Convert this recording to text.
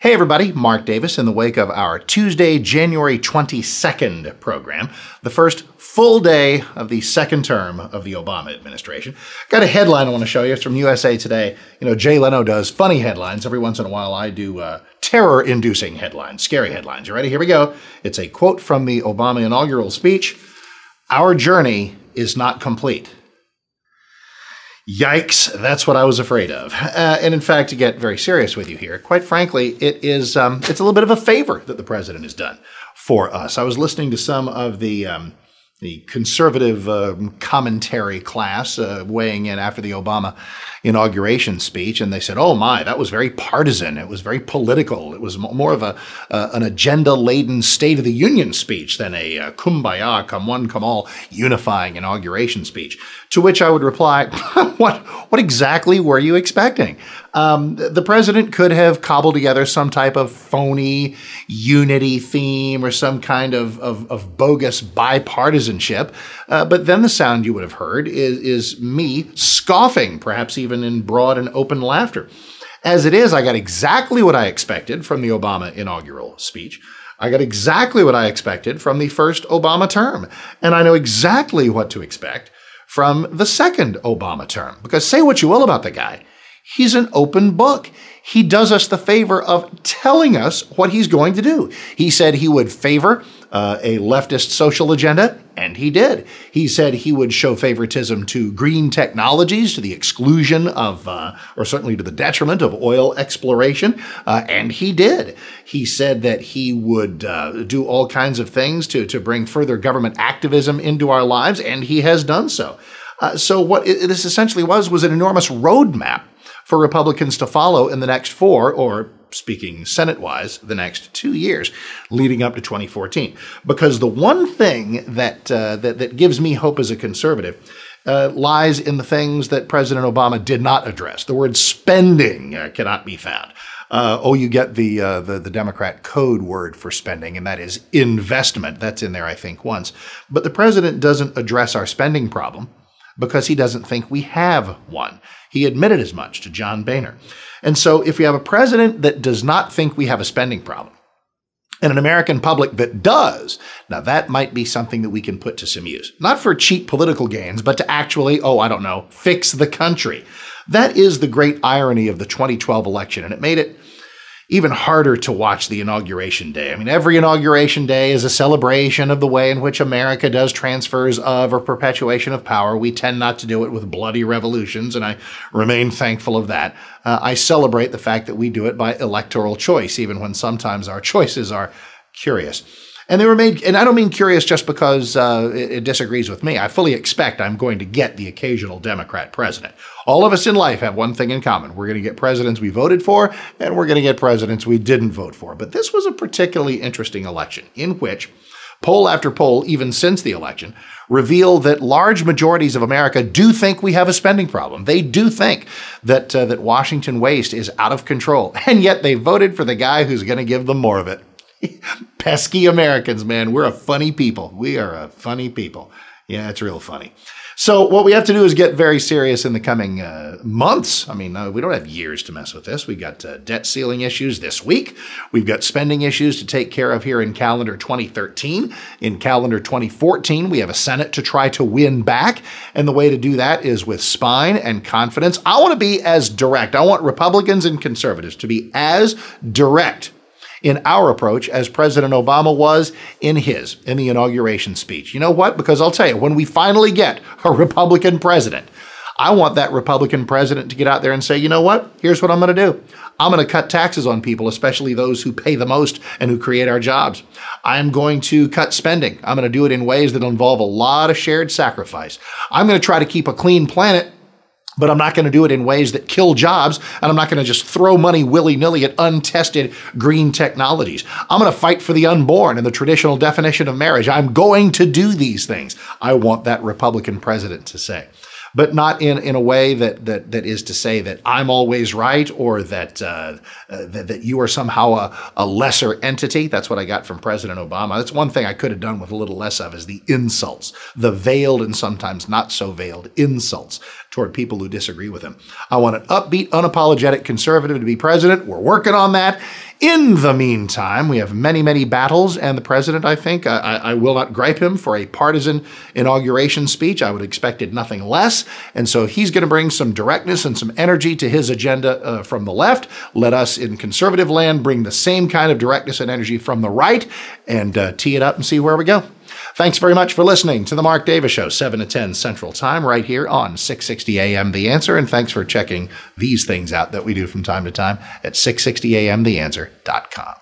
Hey everybody, Mark Davis in the wake of our Tuesday, January 22nd program, the first full day of the second term of the Obama administration. Got a headline I want to show you. It's from USA Today. You know, Jay Leno does funny headlines. Every once in a while I do terror-inducing headlines, scary headlines. You ready? Here we go. It's a quote from the Obama inaugural speech. "Our journey is not complete." Yikes, that's what I was afraid of. And in fact, to get very serious with you here, quite frankly, it's a little bit of a favor that the president has done for us. I was listening to some of the conservative commentary class weighing in after the Obama inauguration speech, and they said, oh my, that was very partisan. It was very political. It was more of an agenda-laden State of the Union speech than a kumbaya, come one, come all, unifying inauguration speech. To which I would reply, what exactly were you expecting? The president could have cobbled together some type of phony unity theme or some kind of bogus bipartisanship, but then the sound you would have heard is me scoffing, perhaps even in broad and open laughter. As it is, I got exactly what I expected from the Obama inaugural speech. I got exactly what I expected from the first Obama term, and I know exactly what to expect from the second Obama term. Because say what you will about the guy, he's an open book. He does us the favor of telling us what he's going to do. He said he would favor a leftist social agenda, and he did. He said he would show favoritism to green technologies to the exclusion of, or certainly to the detriment of oil exploration, and he did. He said that he would do all kinds of things to bring further government activism into our lives, and he has done so. So what this essentially was an enormous roadmap for Republicans to follow in the next 4, or speaking Senate-wise, the next 2 years leading up to 2014. Because the one thing that gives me hope as a conservative lies in the things that President Obama did not address. The word spending cannot be found. You get the Democrat code word for spending, and that is investment. That's in there, I think, once. But the president doesn't address our spending problem because he doesn't think we have one. He admitted as much to John Boehner. And so if we have a president that does not think we have a spending problem and an American public that does, now that might be something that we can put to some use. Not for cheap political gains, but to actually, fix the country. That is the great irony of the 2012 election, and it made it even harder to watch the inauguration day. I mean, every inauguration day is a celebration of the way in which America does transfers of or perpetuation of power. We tend not to do it with bloody revolutions, and I remain thankful of that. I celebrate the fact that we do it by electoral choice, even when sometimes our choices are curious. And they were made, and I don't mean curious just because it disagrees with me. I fully expect I'm going to get the occasional Democrat president. All of us in life have one thing in common. We're going to get presidents we voted for, and we're going to get presidents we didn't vote for. But this was a particularly interesting election in which poll after poll, even since the election, reveal that large majorities of America do think we have a spending problem. They do think that Washington waste is out of control, and yet they voted for the guy who's going to give them more of it. Pesky Americans, man. We're a funny people. We are a funny people. Yeah, it's real funny. So what we have to do is get very serious in the coming months. I mean, we don't have years to mess with this. We've got debt ceiling issues this week. We've got spending issues to take care of here in calendar 2013. In calendar 2014, we have a Senate to try to win back. And the way to do that is with spine and confidence. I want to be as direct. I want Republicans and conservatives to be as direct in our approach as President Obama was in the inauguration speech. You know what? Because I'll tell you, when we finally get a Republican president, I want that Republican president to get out there and say, you know what? Here's what I'm going to do. I'm going to cut taxes on people, especially those who pay the most and who create our jobs. I'm going to cut spending. I'm going to do it in ways that involve a lot of shared sacrifice. I'm going to try to keep a clean planet, but I'm not going to do it in ways that kill jobs, and I'm not going to just throw money willy-nilly at untested green technologies. I'm going to fight for the unborn and the traditional definition of marriage. I'm going to do these things. I want that Republican president to say. But not in a way that is to say that I'm always right or that you are somehow a lesser entity. That's what I got from President Obama. That's one thing I could have done with a little less of, is the insults, the veiled and sometimes not so veiled insults toward people who disagree with him. I want an upbeat, unapologetic conservative to be president. We're working on that. In the meantime, we have many, many battles, and the president, I think, I will not gripe him for a partisan inauguration speech. I would have expected nothing less. And so he's going to bring some directness and some energy to his agenda from the left. Let us in conservative land bring the same kind of directness and energy from the right and tee it up and see where we go. Thanks very much for listening to The Mark Davis Show, 7 to 10 Central Time, right here on 660 AM The Answer. And thanks for checking these things out that we do from time to time at 660amtheanswer.com.